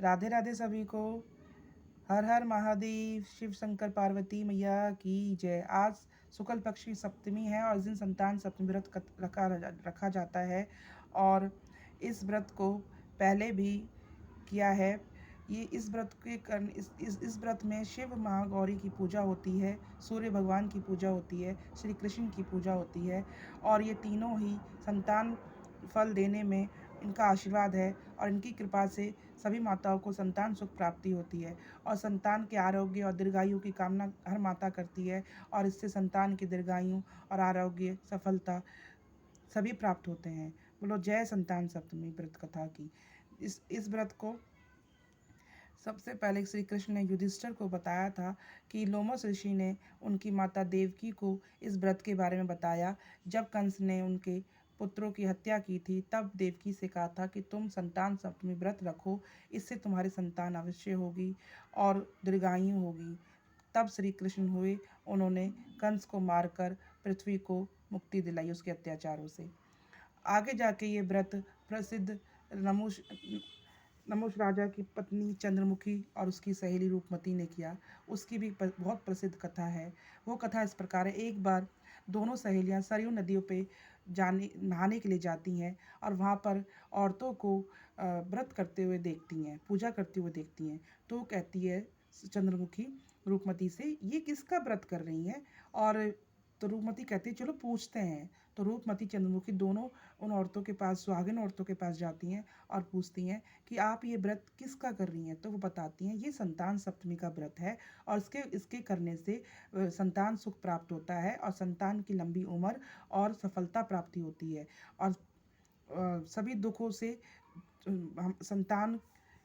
राधे राधे सभी को। हर हर महादेव। शिव शंकर पार्वती मैया की जय। आज शुक्ल पक्ष की सप्तमी है और इस दिन संतान सप्तमी व्रत रखा जाता है। और इस व्रत को पहले भी किया है। ये इस व्रत के इस व्रत में शिव महागौरी की पूजा होती है, सूर्य भगवान की पूजा होती है, श्री कृष्ण की पूजा होती है और ये तीनों ही संतान फल देने में इनका आशीर्वाद है और इनकी कृपा से सभी माताओं को संतान सुख प्राप्ति होती है और संतान के आरोग्य और दीर्घायु की कामना हर माता करती है और इससे संतान की दीर्घायु और आरोग्य सफलता सभी प्राप्त होते हैं। बोलो जय संतान सप्तमी व्रत कथा की। इस व्रत को सबसे पहले श्री कृष्ण ने युधिष्ठिर को बताया था कि लोमस ऋषि ने उनकी माता देवकी को इस व्रत के बारे में बताया। जब कंस ने उनके पुत्रों की हत्या की थी तब देवकी से कहा था कि तुम संतान सप्तमी व्रत रखो, इससे तुम्हारी संतान अवश्य होगी और दीर्घायु होगी। तब श्री कृष्ण हुए, उन्होंने कंस को मारकर पृथ्वी को मुक्ति दिलाई उसके अत्याचारों से। आगे जाके ये व्रत प्रसिद्ध नमुष नमुष राजा की पत्नी चंद्रमुखी और उसकी सहेली रूपमती ने किया। उसकी भी बहुत प्रसिद्ध कथा है। वो कथा इस प्रकार है। एक बार दोनों सहेलियां सरयू नदियों पे जाने नहाने के लिए जाती हैं और वहाँ पर औरतों को व्रत करते हुए देखती हैं, पूजा करते हुए देखती हैं। तो कहती है चंद्रमुखी रूपमती से, ये किसका व्रत कर रही हैं? और तो रूपमती कहती है चलो पूछते हैं। तो रूपमती चंद्रमुखी दोनों उन औरतों के पास, सुहागिन औरतों के पास जाती हैं और पूछती हैं कि आप ये व्रत किसका कर रही हैं? तो वो बताती हैं ये संतान सप्तमी का व्रत है और इसके इसके करने से संतान सुख प्राप्त होता है और संतान की लंबी उम्र और सफलता प्राप्ति होती है और सभी दुखों से हम संतान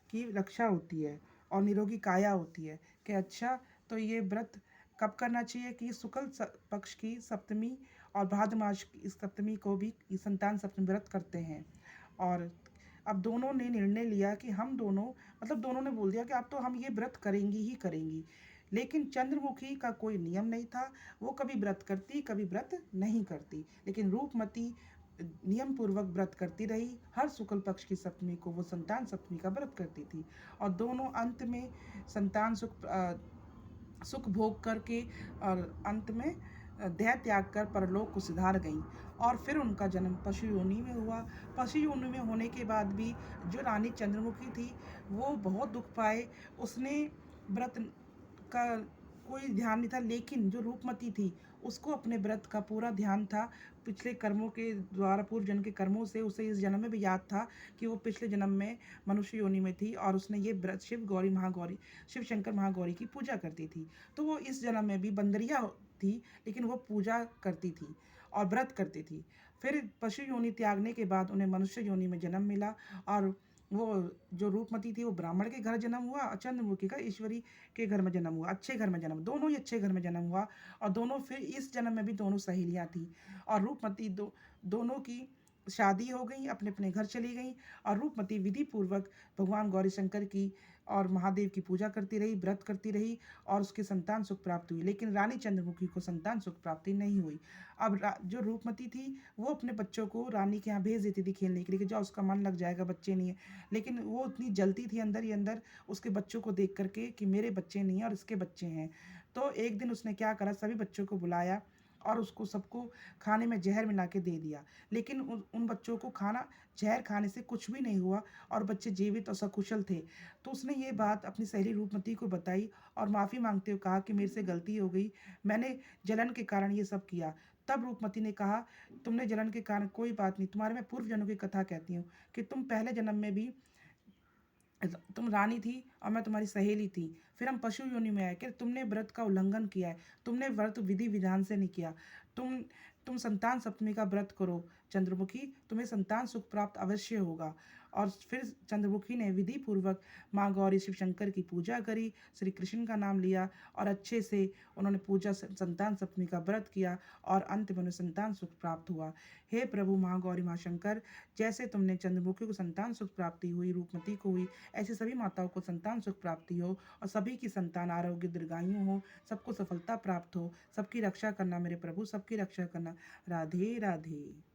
की रक्षा होती है और निरोगी काया होती है। कि अच्छा, तो ये व्रत कब करना चाहिए? कि शुक्ल पक्ष की सप्तमी और भाद्र मास की सप्तमी को भी संतान सप्तमी व्रत करते हैं। और अब दोनों ने निर्णय लिया कि हम दोनों, मतलब दोनों ने बोल दिया कि अब तो हम ये व्रत करेंगी ही करेंगी। लेकिन चंद्रमुखी का कोई नियम नहीं था, वो कभी व्रत करती कभी व्रत नहीं करती। लेकिन रूपमती नियम पूर्वक व्रत करती रही। हर शुक्ल पक्ष की सप्तमी को वो संतान सप्तमी का व्रत करती थी और दोनों अंत में संतान सुख भोग करके और अंत में देह त्याग कर परलोक को सिधार गईं। और फिर उनका जन्म पशु योनि में हुआ। पशु योनि में होने के बाद भी जो रानी चंद्रमुखी थी वो बहुत दुख पाए। उसने व्रत का कोई ध्यान नहीं था, लेकिन जो रूपमती थी उसको अपने व्रत का पूरा ध्यान था। पिछले कर्मों के द्वारा, पूर्व जन्म के कर्मों से उसे इस जन्म में भी याद था कि वो पिछले जन्म में मनुष्य योनि में थी और उसने ये व्रत शिव शंकर महागौरी की पूजा करती थी। तो वो इस जन्म में भी बंदरिया थी, लेकिन वो पूजा करती थी और व्रत करती थी। फिर पशु योनि त्यागने के बाद उन्हें मनुष्य योनि में जन्म मिला और वो जो रूपमती थी वो ब्राह्मण के घर जन्म हुआ और चंद्रमुखी का ईश्वरी के घर में जन्म हुआ। अच्छे घर में जन्म, दोनों ही अच्छे घर में जन्म हुआ और दोनों फिर इस जन्म में भी दोनों सहेलियां थी और रूपमती दोनों की शादी हो गई, अपने अपने घर चली गई और रूपमती विधि पूर्वक भगवान गौरी शंकर की और महादेव की पूजा करती रही, व्रत करती रही और उसकी संतान सुख प्राप्त हुई। लेकिन रानी चंद्रमुखी को संतान सुख प्राप्ति नहीं हुई। अब जो रूपमती थी वो अपने बच्चों को रानी के यहाँ भेज देती थी खेलने के लिए कि जाओ, उसका मन लग जाएगा, बच्चे नहीं है। लेकिन वो उतनी जलती थी अंदर ही अंदर उसके बच्चों को देख करके कि मेरे बच्चे नहीं हैं और इसके बच्चे हैं। तो एक दिन उसने क्या करा, सभी बच्चों को बुलाया और उसको सबको खाने में जहर मिला के दे दिया। लेकिन उन बच्चों को जहर खाने से कुछ भी नहीं हुआ और बच्चे जीवित और सकुशल थे। तो उसने ये बात अपनी सहेली रूपमती को बताई और माफ़ी मांगते हुए कहा कि मेरे से गलती हो गई, मैंने जलन के कारण ये सब किया। तब रूपमती ने कहा तुमने जलन के कारण कोई बात नहीं, तुम्हारे मैं पूर्व जन्म की कथा कहती हूँ कि तुम पहले जन्म में भी तुम रानी थी और मैं तुम्हारी सहेली थी। फिर हम पशु योनि में आए कि तुमने व्रत का उल्लंघन किया है, तुमने व्रत विधि विधान से नहीं किया। तुम संतान सप्तमी का व्रत करो चंद्रमुखी, तुम्हें संतान सुख प्राप्त अवश्य होगा। और फिर चंद्रमुखी ने विधि पूर्वक माँ गौरी शिव शंकर की पूजा करी, श्री कृष्ण का नाम लिया और अच्छे से उन्होंने पूजा संतान सप्तमी का व्रत किया और अंत में उन्हें संतान सुख प्राप्त हुआ। हे प्रभु माँ गौरी माँ शंकर, जैसे तुमने चंद्रमुखी को संतान सुख प्राप्ति हुई, रूपमती को हुई, ऐसे सभी माताओं को संतान सुख प्राप्ति हो और सभी की संतान आरोग्य दीर्घायु हो, सबको सफलता प्राप्त हो। सबकी रक्षा करना मेरे प्रभु, सबकी रक्षा करना। राधे राधे।